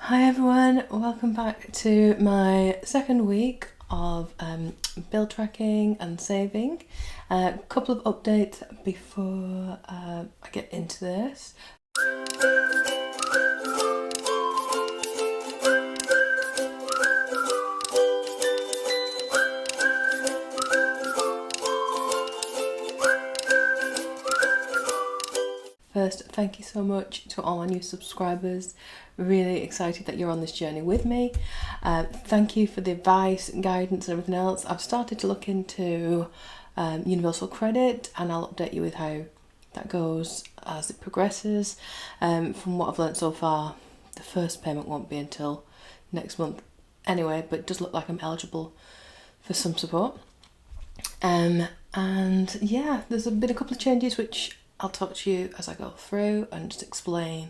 Hi everyone, welcome back to my second week of bill tracking and saving. A couple of updates before I get into this. First, thank you so much to all my new subscribers. Really excited that you're on this journey with me. Thank you for the advice, guidance and everything else. I've started to look into universal credit, and I'll update you with how that goes as it progresses. From what I've learnt so far, the first payment won't be until next month anyway, but it does look like I'm eligible for some support. And yeah, there's been a couple of changes which I'll talk to you as I go through and just explain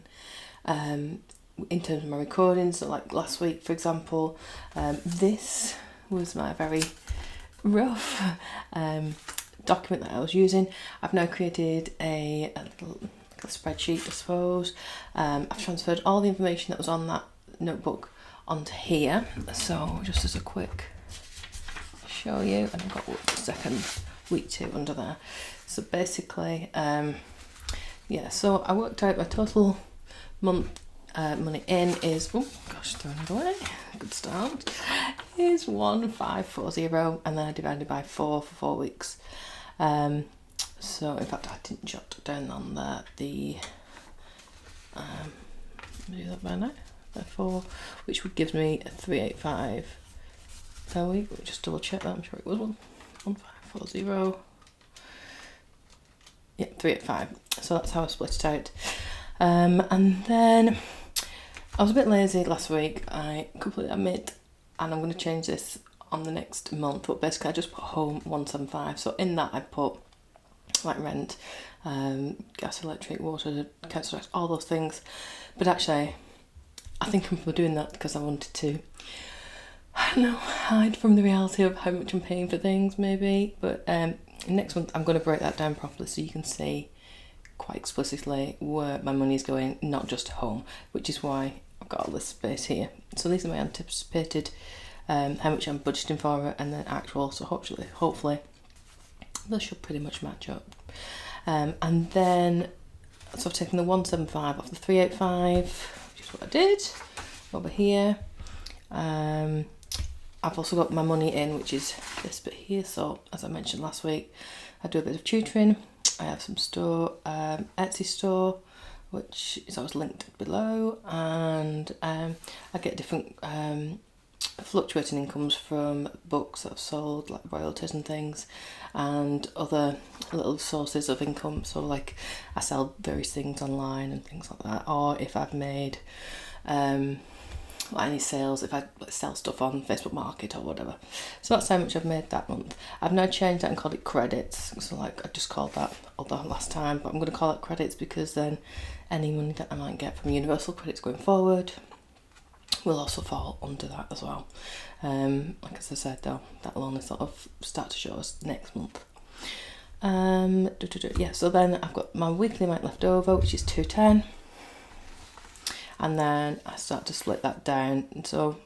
in terms of my recordings. So like last week, for example, this was my very rough document that I was using. I've now created a little spreadsheet, I suppose. I've transferred all the information that was on that notebook onto here. So just as a quick show you, and I've got the second week 2 under there. So basically, yeah, so I worked out my total month money in is, oh gosh, throwing it away, good start, is 1540, and then I divided by 4 for 4 weeks. So in fact I didn't jot down on there the, let me do that by now, by 4, which would give me 385 per week. Let me just double check that, I'm sure it was 1540. Yeah, 385. So that's how I split it out. And then I was a bit lazy last week, I completely admit, and I'm going to change this on the next month, but basically I just put home 175. So in that I put like rent, gas, electric, water, council tax, all those things. But actually I think I'm doing that because I wanted to, I don't know, hide from the reality of how much I'm paying for things maybe. But next month I'm going to break that down properly so you can see quite explicitly where my money is going, not just home, which is why I've got all this space here. So these are my anticipated, how much I'm budgeting for it, and then actual, so hopefully those should pretty much match up. And then, so I've taken the 175 off the 385, which is what I did over here. I've also got my money in, which is this bit here. So as I mentioned last week, I do a bit of tutoring. I have some store, Etsy store, which is always linked below, and I get different fluctuating incomes from books that I've sold, like royalties and things, and other little sources of income. So like I sell various things online and things like that, or if I've made like any sales, if I sell stuff on Facebook Market or whatever. So that's how much I've made that month. I've now changed that and called it credits. So like I just called that other last time, but I'm going to call it credits because then any money that I might get from universal credits going forward will also fall under that as well. Like as I said though, that will only sort of start to show us next month. Yeah, so then I've got my weekly amount left over, which is 210. And then I start to split that down. And so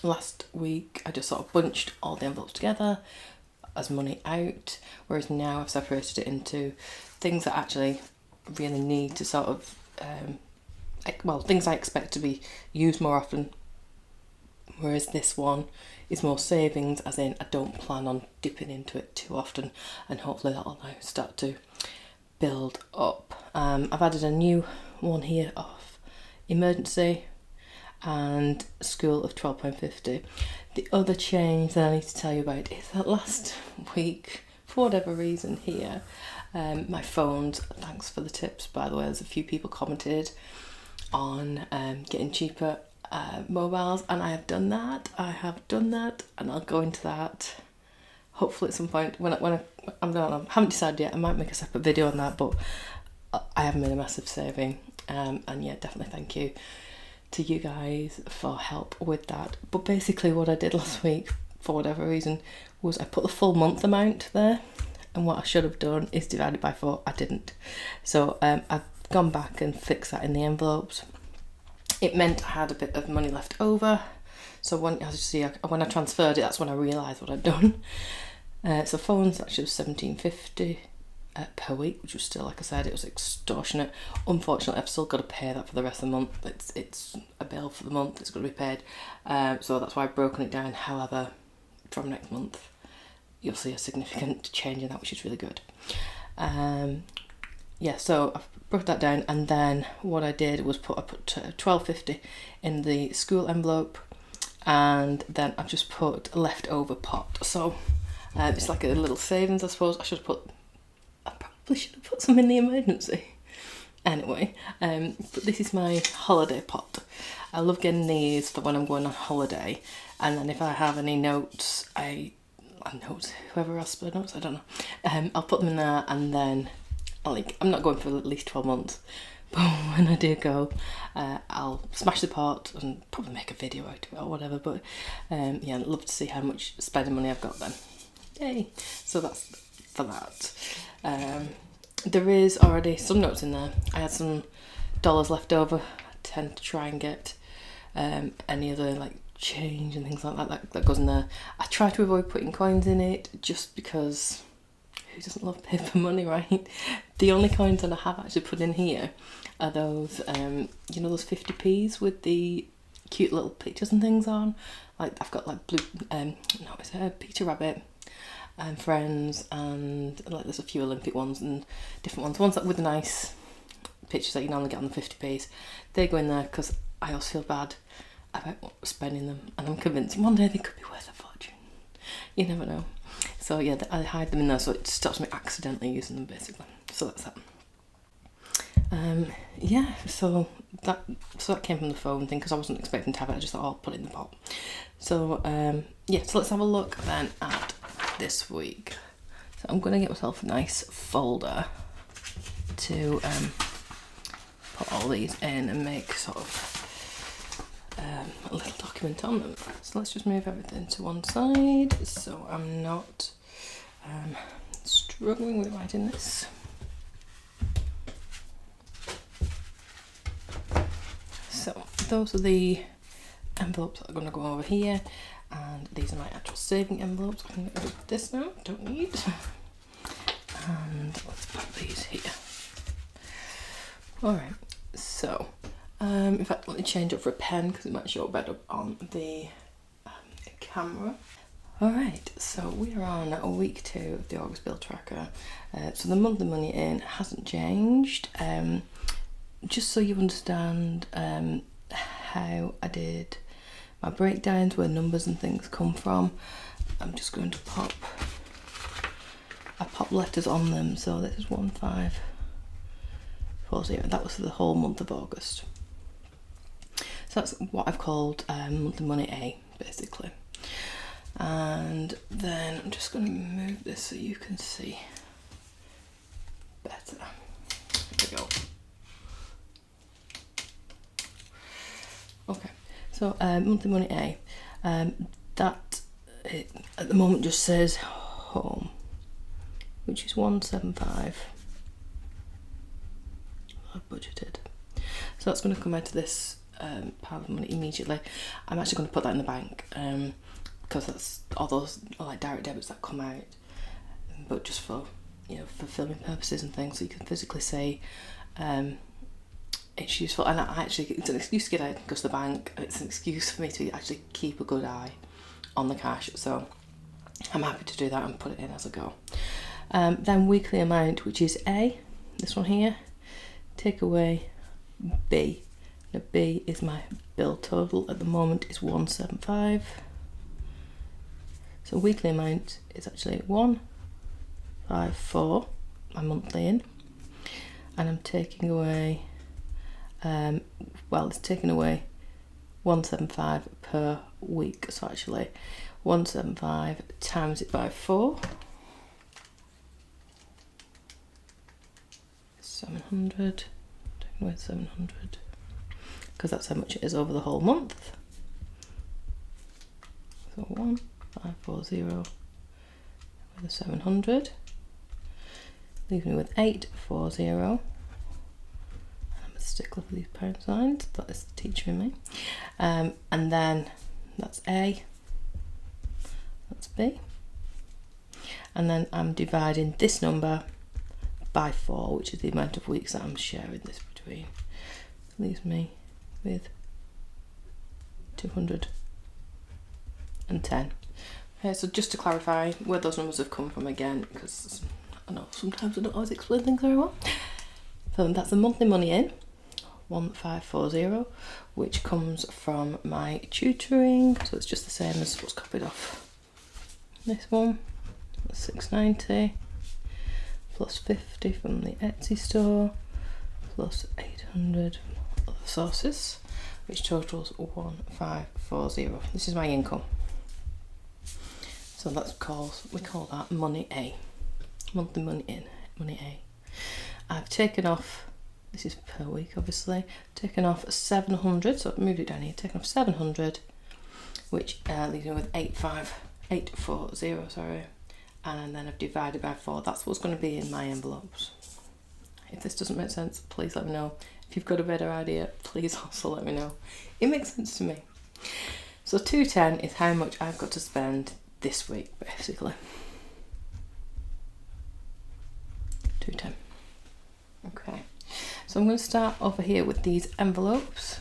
last week I just sort of bunched all the envelopes together as money out, whereas now I've separated it into things that actually really need to sort of, well, things I expect to be used more often, whereas this one is more savings, as in I don't plan on dipping into it too often, and hopefully that'll now start to build up. I've added a new one here of emergency and school of £12.50. The other change that I need to tell you about is that last week, for whatever reason here, my phones, thanks for the tips by the way, there's a few people commented on getting cheaper mobiles, and I have done that, and I'll go into that hopefully at some point when I haven't decided yet. I might make a separate video on that, but I have made a massive saving. And yeah, definitely thank you to you guys for help with that. But basically what I did last week, for whatever reason, was I put the full month amount there, and what I should have done is divided by 4. I didn't. So I've gone back and fixed that in the envelopes. it meant I had a bit of money left over. So when, as you see, when I transferred it, that's when I realised what I'd done. So phones actually was £17.50 per week, which was still, like I said, it was extortionate. Unfortunately, I've still got to pay that for the rest of the month. It's a bill for the month, it's got to be paid. So that's why I've broken it down. However, from next month, you'll see a significant change in that, which is really good. Yeah, so I've broke that down, and then what I did was I put £12.50 in the school envelope, and then I've just put a leftover pot. So it's like a little savings, I suppose. I probably should have put some in the emergency. Anyway, but this is my holiday pot. I love getting these for when I'm going on holiday, and then if I have any notes, whoever else put notes, I don't know. I'll put them in there, and then I'm not going for at least 12 months, but when I do go, I'll smash the pot and probably make a video out of it or whatever. But yeah, I'd love to see how much spending money I've got then. Yay! So that's for that. There is already some notes in there. I had some dollars left over. I tend to try and get any other like change and things like that goes in there. I try to avoid putting coins in it just because who doesn't love paper money, right? The only coins that I have actually put in here are those, you know, those 50p's with the cute little pictures and things on. Like I've got like Peter Rabbit and Friends, and like there's a few Olympic ones and different ones that with the nice pictures that you normally get on the 50p's. They go in there because I always feel bad about spending them, and I'm convinced one day they could be worth a fortune. You never know. So yeah, I hide them in there so it stops me accidentally using them, basically. So that's that. Yeah, so that came from the phone thing because I wasn't expecting to have it. I just thought, I'll put it in the pot. So yeah, so let's have a look then at this week. So I'm going to get myself a nice folder to put all these in and make sort of a little document on them. So let's just move everything to one side so I'm not struggling with writing this. So those are the envelopes that are going to go over here, and these are my actual saving envelopes. I'm going to get rid of this now, don't need. And let's put these here. Alright, so in fact, let me change it for a pen because it might show better on the camera. Alright, so we are on week 2 of the August bill tracker. So the monthly money in hasn't changed. Just so you understand how I did my breakdowns, where numbers and things come from, I'm just going to pop letters on them. So this is 1540. That was for the whole month of August. So that's what I've called monthly money A, basically. And then I'm just going to move this so you can see better. There we go. Okay, so monthly money A, that at the moment just says home, which is 175. I've budgeted. So that's going to come out of this pile of money immediately. I'm actually going to put that in the bank because that's all those like direct debits that come out, but just for, you know, for filming purposes and things, so you can physically see it's useful. And it's an excuse to get out and go to the bank, and it's an excuse for me to actually keep a good eye on the cash. So I'm happy to do that and put it in as I go. Then weekly amount, which is A, this one here, take away B. Now B is my bill total at the moment is 175. So weekly amount is actually 154, my monthly in, and I'm taking away, it's taking away 175 per week. So actually 175 times it by 4, 700, taking away 700, because that's how much it is over the whole month. So 1540 with a 700, leaves me with 840, and I'm stickler for these pound signs. That is the teacher in me. And then that's A, that's B. And then I'm dividing this number by 4, which is the amount of weeks that I'm sharing this between. Leaves me with 210. Okay, so just to clarify where those numbers have come from again, because I know sometimes I don't always explain things very well. So that's the monthly money in, 1540, which comes from my tutoring. So it's just the same as what's copied off this one. That's 690 plus 50 from the Etsy store plus 800 other sources, which totals 1540. This is my income. So we call that money A. Monthly money in, money A. I've taken off, this is per week obviously, taken off 700, so I've moved it down here, taken off 700, which leaves me with 840, sorry. And then I've divided by 4. That's what's going to be in my envelopes. If this doesn't make sense, please let me know. If you've got a better idea, please also let me know. It makes sense to me. So 210 is how much I've got to spend this week, basically. 210. Okay. So I'm going to start over here with these envelopes.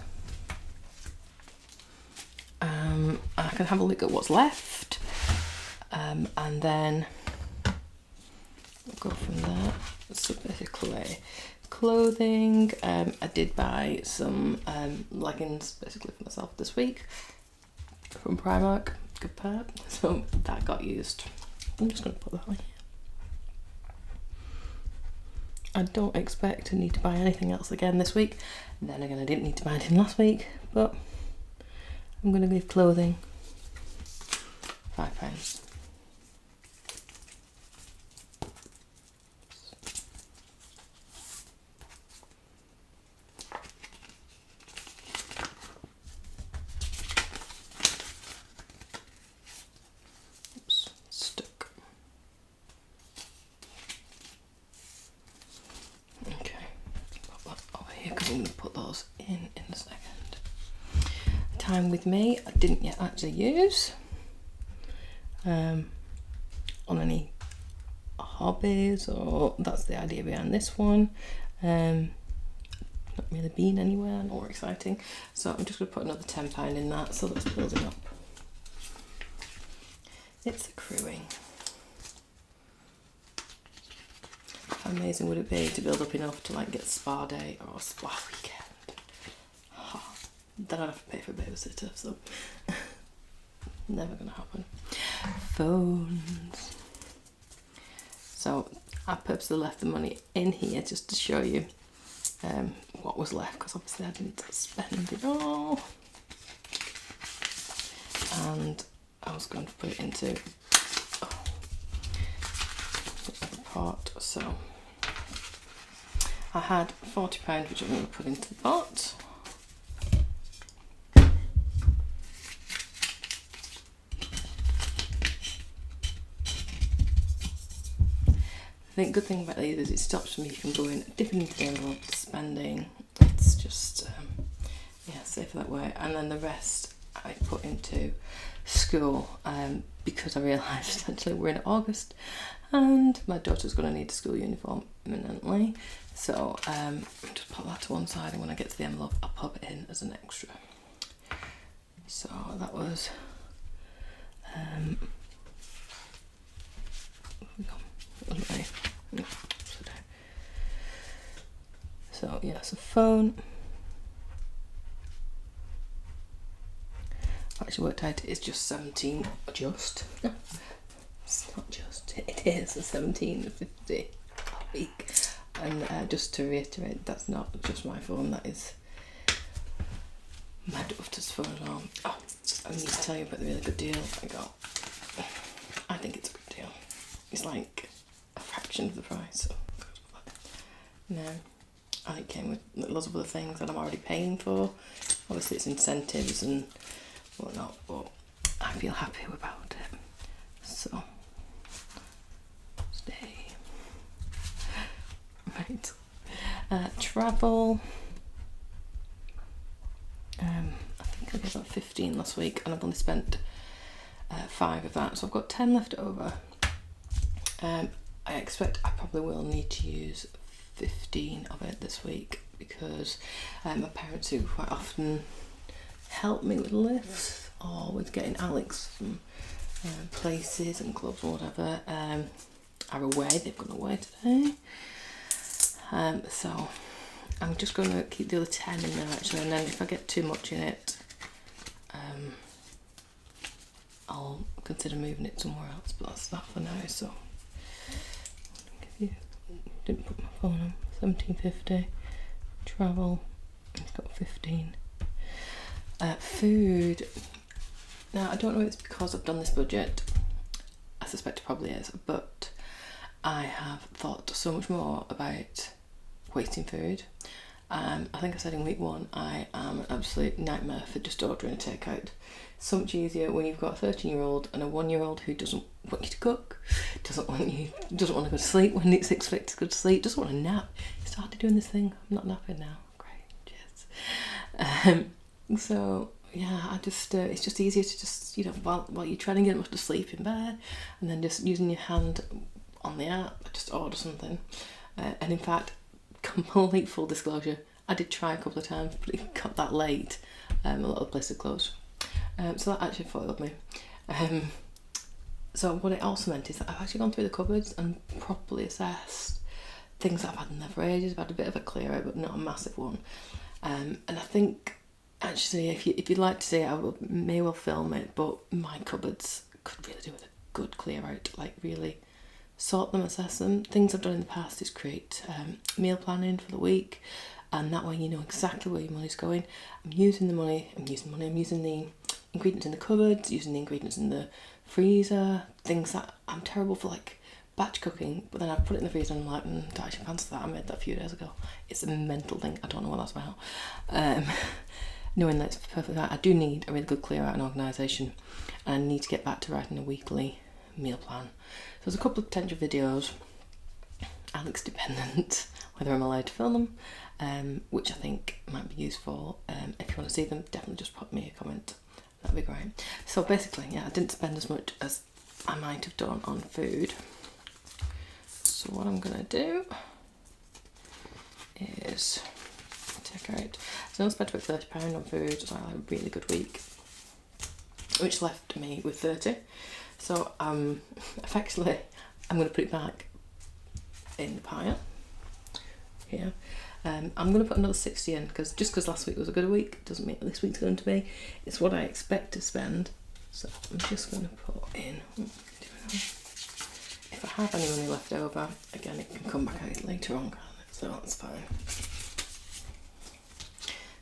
I can have a look at what's left. And then we'll go from there. So basically clothing, I did buy some leggings basically for myself this week from Primark, good pair, so that got used. I'm just going to put that on here. I don't expect to need to buy anything else again this week. Then again, I didn't need to buy anything last week, but I'm going to give clothing £5. Time with me, I didn't yet actually use on any hobbies, or that's the idea behind this one. Not really been anywhere, not more exciting, so I'm just going to put another £10 in that, so that's building up. It's accruing. How amazing would it be to build up enough to like get spa day or spa weekend? Then I'd have to pay for a babysitter, so never gonna happen. Phones. So I purposely left the money in here just to show you what was left, because obviously I didn't spend it all. And I was going to put it into the pot, so I had £40 which I'm going to put into the pot. I think the good thing about these is it stops me from going dipping into the envelope, spending. It's just yeah, safer that way. And then the rest I put into school because I realised actually we're in August and my daughter's going to need a school uniform imminently. So just put that to one side, and when I get to the envelope I'll pop it in as an extra. So that was so yeah, so phone. Actually worked out it's just 17, just. No, it's not just, it is a 17.50 a week. And just to reiterate, that's not just my phone, that is my daughter's phone as well. Oh, I need to tell you about the really good deal I got. I think it's a good deal. It's like a fraction of the price. So no, I came with lots of other things that I'm already paying for. Obviously it's incentives and whatnot, but I feel happy about it. So stay. Right. Travel. think I gave about 15 last week, and I've only spent 5 of that, so I've got 10 left over. I expect I probably will need to use 15 of it this week, because my parents, who quite often help me with lifts or with getting Alex from places and clubs or whatever, are away. They've gone away today, so I'm just going to keep the other 10 in there actually, and then if I get too much in it, I'll consider moving it somewhere else, but that's that for now. So didn't put my phone on. 1750 travel, it's got 15. Food. Now I don't know if it's because I've done this budget, I suspect it probably is, but I have thought so much more about wasting food. I think I said in week 1 I am an absolute nightmare for just ordering a takeout. So much easier when you've got a 13-year-old and a 1-year-old who doesn't want you to cook, doesn't want to go to sleep when it's expected to go to sleep, doesn't want to nap. He started doing this thing. I'm not napping now. Great, cheers. So yeah, I just it's just easier to just, you know, while you're trying to get him off to sleep in bed, and then just using your hand on the app, just order something. And in fact, complete full disclosure, I did try a couple of times, but it got that late. A lot of the places are closed. So that actually foiled me. So what it also meant is that I've actually gone through the cupboards and properly assessed things that I've had in there for ages. I've had a bit of a clear out, but not a massive one. And I think actually, if you'd like to see it, may well film it, but my cupboards could really do with a good clear out, like really sort them, assess them. Things I've done in the past is create meal planning for the week, and that way you know exactly where your money's going. I'm using the ingredients in the cupboards, using the ingredients in the freezer, things that I'm terrible for, like batch cooking, but then I put it in the freezer and I'm like, don't actually fancy that, I made that a few days ago. It's a mental thing, I don't know what that's about. Knowing that it's perfectly right, I do need a really good clear out and organisation, and I need to get back to writing a weekly meal plan. So there's a couple of potential videos, Alex dependent, whether I'm allowed to film them, which I think might be useful. If you want to see them, definitely just pop me a comment, that'd be great. So basically, yeah, I didn't spend as much as I might have done on food. So what I'm gonna do is take out, so I spent about £30 on food, so I had a really good week, which left me with 30. So effectively I'm going to put it back in the pile here. I'm going to put another 60 in, because just because last week was a good week doesn't mean this week's going to be. It's what I expect to spend, so I'm just going to put in, if I have any money left over, again it can come back out later on, can't it? So that's fine.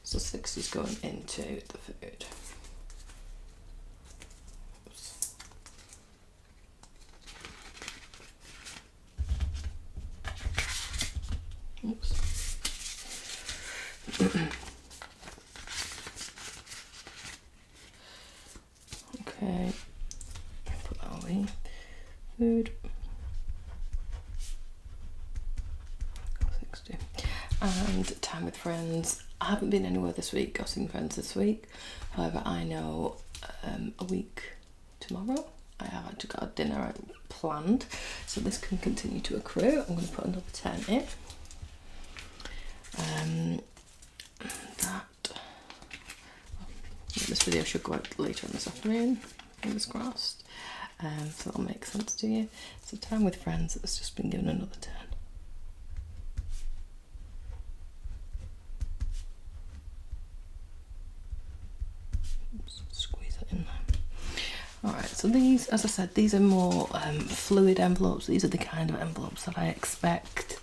So 60 is going into the food. Oops. Okay, put that away. Food. 60. And time with friends. I haven't been anywhere this week, or seen friends this week. However, I know a week tomorrow I have actually got a dinner out planned, so this can continue to accrue. I'm going to put another 10 in. This video should go out later on this afternoon, fingers crossed, so that'll make sense to you. So time with friends, that's just been given another 10. Oops, squeeze it in there. Alright, so these, as I said, these are more fluid envelopes. These are the kind of envelopes that I expect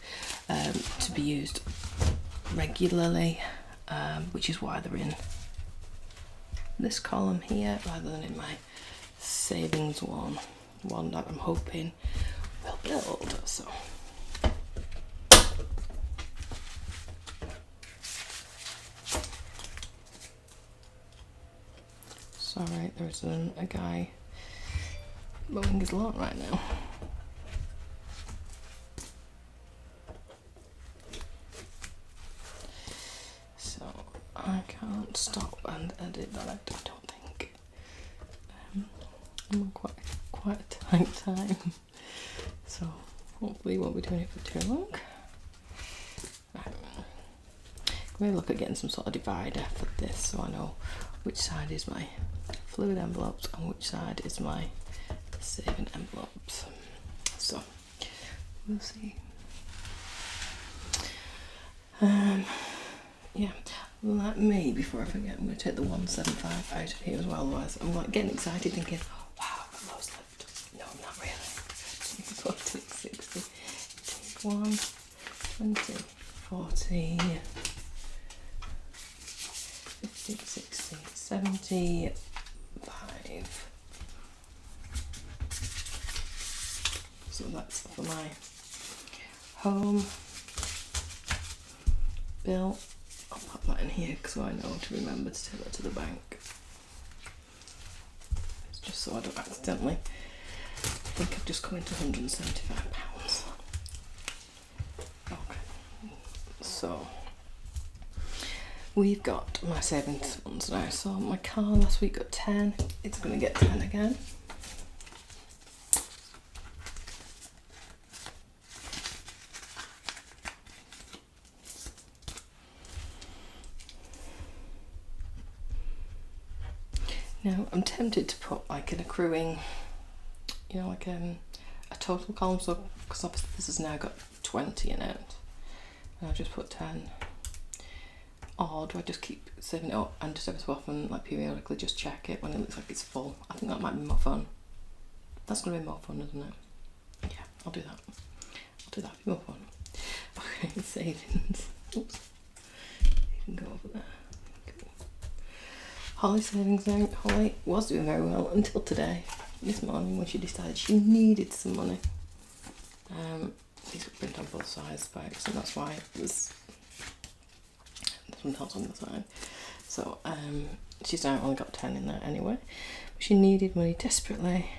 to be used regularly, which is why they're in this column here rather than in my savings one that I'm hoping will build. So sorry, there's a guy mowing his lawn right now. So I can't stop and edit that out, I don't think. I'm on quite a tight time, so hopefully won't be doing it for too long. Right. I'm going to look at getting some sort of divider for this so I know which side is my fluid envelopes and which side is my saving envelopes. So we'll see. Yeah, like me, before I forget, I'm going to take the 175 out of here as well, otherwise I'm like getting excited thinking, wow, I've got loads left. No, I'm not really. 40, 60, take 1, 20, 40, 50, 60, 75. So that's for my home bill. I'll pop that in here so I know to remember to take that to the bank. It's just so I don't accidentally think I've just come into £175. Okay, so we've got my savings funds now. So my car last week got 10, it's going to get 10 again. Now I'm tempted to put like an accruing, you know, like a total column, so because obviously this has now got 20 in it, and I'll just put 10. Or do I just keep saving it up and just every so often, like periodically, just check it when it looks like it's full? I think that might be more fun. That's going to be more fun, isn't it? Yeah, I'll do that. It'll be more fun. Okay, savings. Oops. You can go over there. Holly's savings now. Holly was doing very well until today, this morning, when she decided she needed some money. These were printed on both sides by accident, that's why it was something else on the side. So she's now only got 10 in there anyway. But she needed money desperately.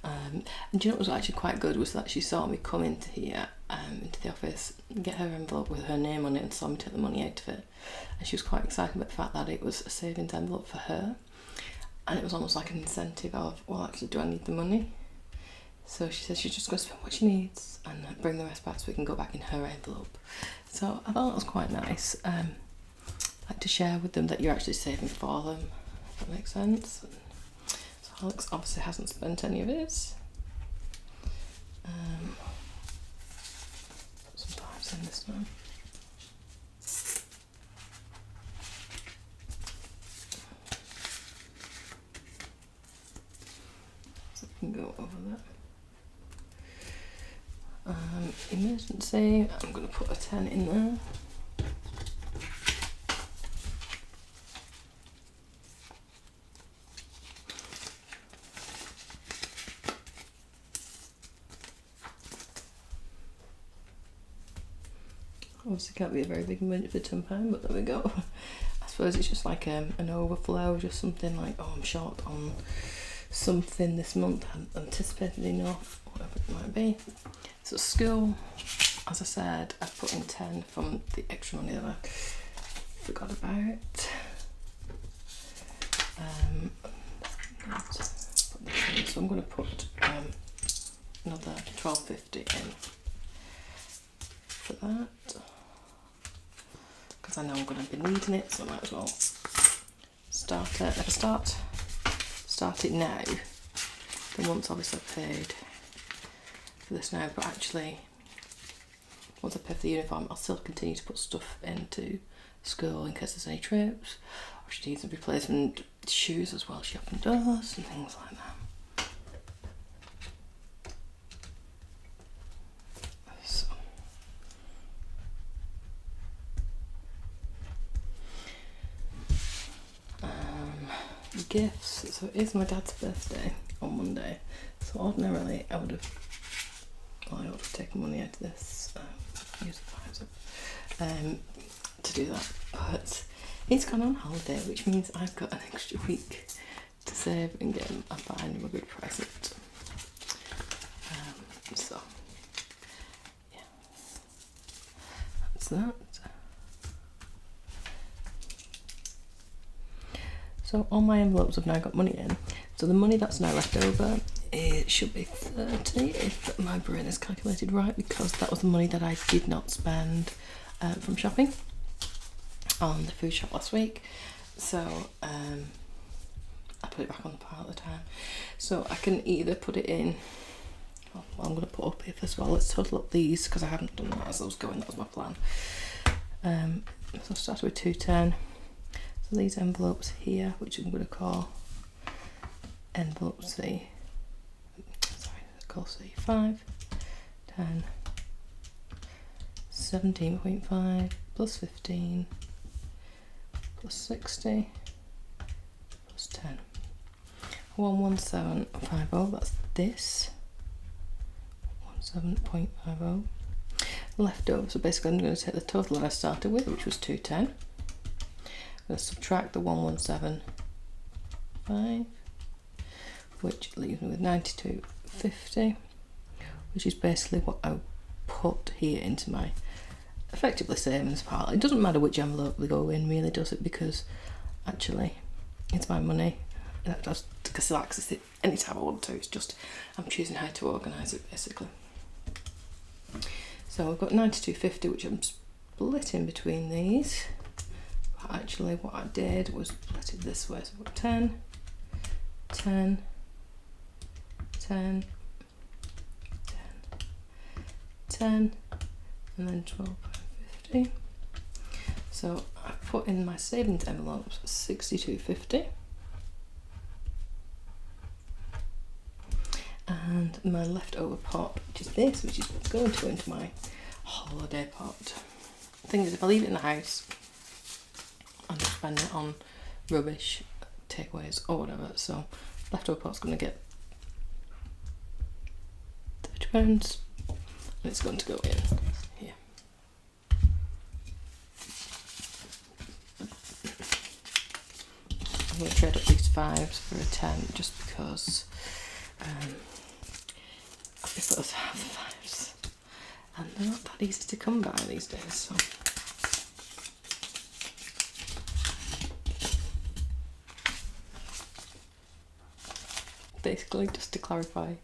And do you know what was actually quite good was that she saw me come into here, into the office, get her envelope with her name on it and saw me take the money out of it. And she was quite excited about the fact that it was a savings envelope for her. And it was almost like an incentive of, well, actually, do I need the money? So she said she's just going to spend what she needs and bring the rest back so we can go back in her envelope. So I thought that was quite nice. Like to share with them that you're actually saving for them, if that makes sense. So Alex obviously hasn't spent any of his. Put some fives in this time. So we can go over that. Emergency, I'm going to put a 10 in there. Obviously can't be a very big amount for £10, but there we go. I suppose it's just like an overflow, just something like, oh, I'm short on something this month, I hadn't anticipated enough, whatever it might be. So school, as I said, I put in 10 from the extra money that I forgot about. So I'm going to put another £12.50 in for that, because I know I'm going to be needing it, so I might as well start it. If I start it now, then once obviously I've paid for this now, but actually once I pay for the uniform, I'll still continue to put stuff into school in case there's any trips, or she needs some replacement shoes as well, she often does, and things like that. So gifts. So it is my dad's birthday on Monday, so ordinarily I would have taken money out of this, use the fives to do that, but he's gone on holiday, which means I've got an extra week to save and find him a good present. So yeah, that's that. So all my envelopes have now got money in. So the money that's now left over, it should be 30 if my brain is calculated right, because that was the money that I did not spend from shopping on the food shop last week. So I put it back on the pile at the time. So I can either put it in, well, I'm going to put up here first of all. Let's total up these because I haven't done that as I was going, that was my plan. So I started with 210. So these envelopes here, which I'm going to call envelope C, sorry, call C 5, 10, 17.5 plus 15 plus 60 plus 10. 11750, that's this. 17.50. Leftover, so basically I'm going to take the total that I started with, which was 210. I'm going to subtract the 1175, which leaves me with 9250, which is basically what I put here into my effectively savings pile. It doesn't matter which envelope they go in, really, does it? Because actually it's my money. I just can access it anytime I want to. It's just I'm choosing how to organise it, basically. So I've got 9250, which I'm splitting between these. But actually what I did was split it this way. So I've got 10, 10, 10, 10, 10, and then 12.50. So I put in my savings envelopes 62.50. And my leftover pot, which is this, which is going to go into my holiday pot. The thing is, if I leave it in the house, I'm just spending it on rubbish, takeaways or whatever. So leftover pot's going to get £30 and it's going to go in here. I'm going to trade up these 5s for a 10 just because I prefer to have the 5s, and they're not that easy to come by these days. So basically, just to clarify,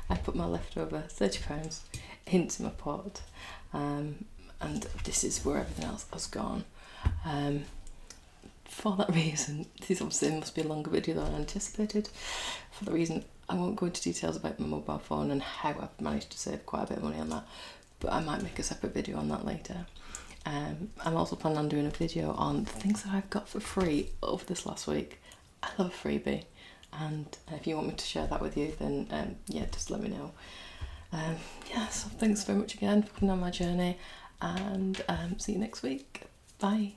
I put my leftover £30 into my pot, and this is where everything else has gone. For that reason, this obviously must be a longer video than I anticipated. For the reason, I won't go into details about my mobile phone and how I've managed to save quite a bit of money on that, but I might make a separate video on that later. I'm also planning on doing a video on the things that I've got for free over this last week. I love a freebie, and if you want me to share that with you, then yeah, just let me know. Yeah, so thanks very much again for coming on my journey, and see you next week. Bye.